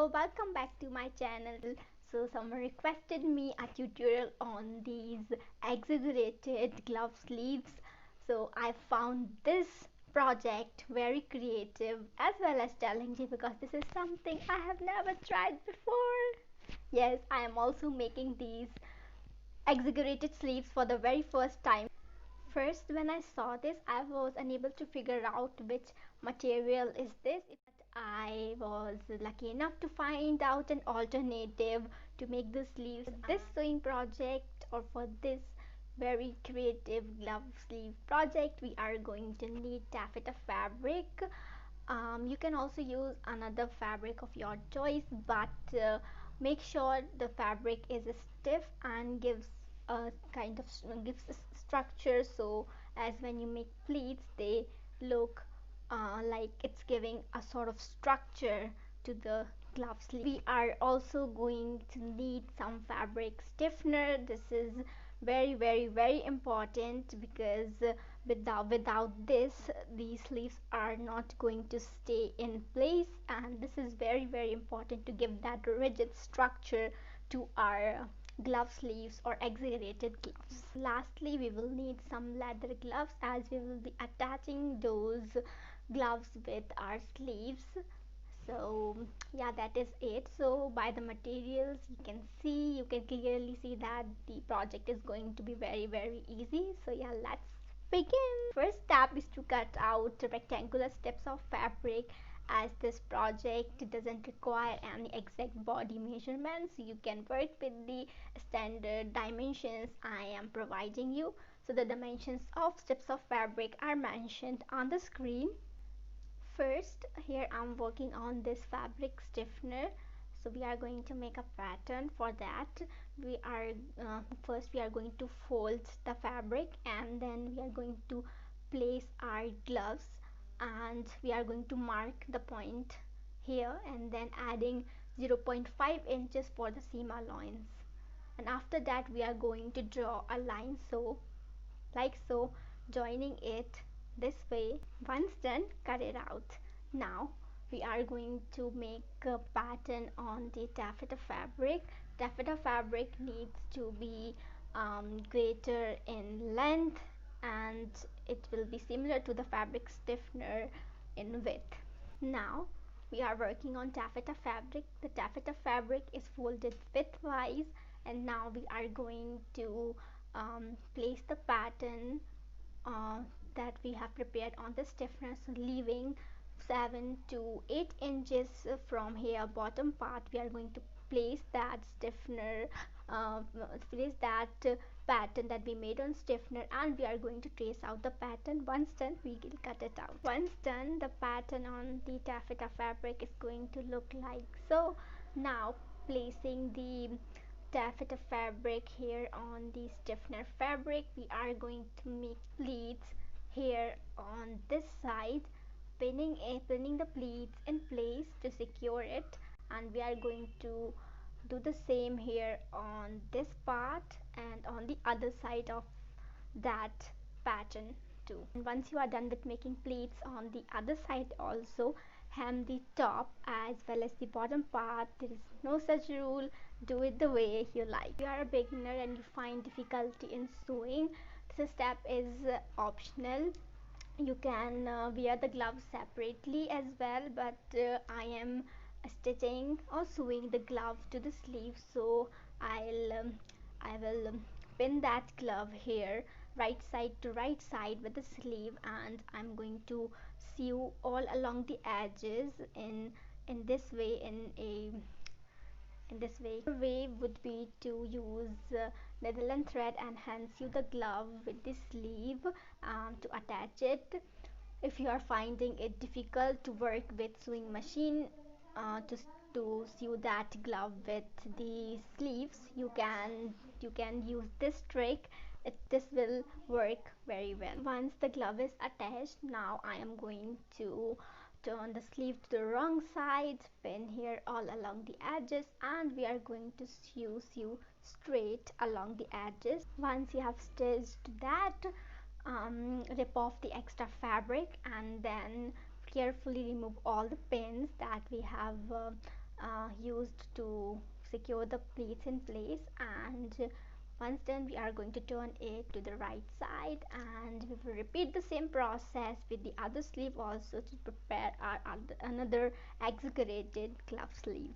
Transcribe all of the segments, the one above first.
Hello, welcome back to my channel. So someone requested me a tutorial on these exaggerated glove sleeves. So I found this project very creative as well as challenging because this is something I have never tried before. Yes, I am also making these exaggerated sleeves for the very first time. First, when I saw this, I was unable to figure out which material is this. I was lucky enough to find out an alternative to make the sleeves. This sewing project, or for this very creative glove sleeve project, we are going to need taffeta fabric. You can also use another fabric of your choice, but make sure the fabric is stiff and gives a kind of gives a structure, so as when you make pleats they look like it's giving a sort of structure to the glove sleeve. We are also going to need some fabric stiffener. This is very important because without this these sleeves are not going to stay in place, and this is very important to give that rigid structure to our glove sleeves or exaggerated gloves. Lastly, we will need some leather gloves as we will be attaching those gloves with our sleeves. So yeah, that is it. So by the materials you can clearly see that the project is going to be very easy. So yeah, let's begin. First step is to cut out rectangular strips of fabric. As this project doesn't require any exact body measurements, you can work with the standard dimensions I am providing you. So the dimensions of strips of fabric are mentioned on the screen. First, here I'm working on this fabric stiffener. So we are going to make a pattern. For that we are first we are going to fold the fabric, and then we are going to place our gloves, and we are going to mark the point here, and then adding 0.5 inches for the seam allowance. And after that we are going to draw a line, so like so, joining it this way. Once done, cut it out. Now we are going to make a pattern on the taffeta fabric. Taffeta fabric needs to be greater in length, and it will be similar to the fabric stiffener in width. Now we are working on taffeta fabric. The taffeta fabric is folded widthwise, and now we are going to place the pattern uh, that we have prepared on the stiffener, so leaving 7 to 8 inches from here bottom part. We are going to place that stiffener place that pattern that we made on stiffener, and we are going to trace out the pattern. Once done, we will cut it out. Once done, the pattern on the taffeta fabric is going to look like so. Now placing the taffeta fabric here on the stiffener fabric, we are going to make pleats here on this side, pinning the pleats in place to secure it, and we are going to do the same here on this part and on the other side of that pattern too. And once you are done with making pleats on the other side also, hem the top as well as the bottom part. There is no such rule, do it the way you like. If you are a beginner and you find difficulty in sewing, this step is optional. You can wear the gloves separately as well, but I am stitching or sewing the glove to the sleeve, so I will pin that glove here right side to right side with the sleeve, and I'm going to sew all along the edges in this way. The way would be to use Netherland thread and hand sew the glove with the sleeve to attach it. If you are finding it difficult to work with sewing machine to sew that glove with the sleeves, you can use this trick. This will work very well. Once the glove is attached, now I am going to turn the sleeve to the wrong side, pin here all along the edges, and we are going to sew straight along the edges. Once you have stitched that, rip off the extra fabric and then carefully remove all the pins that we have used to secure the plates in place, and once done we are going to turn it to the right side, and we will repeat the same process with the other sleeve also to prepare our another exaggerated glove sleeve.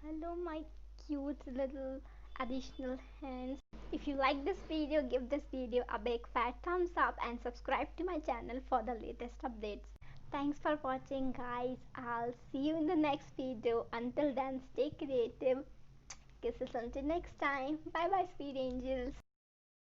Hello my cute little additional hands. If you like this video, give this video a big fat thumbs up and subscribe to my channel for the latest updates. Thanks for watching guys. I'll see you in the next video. Until then, stay creative. Kisses until next time. Bye bye, sweet angels.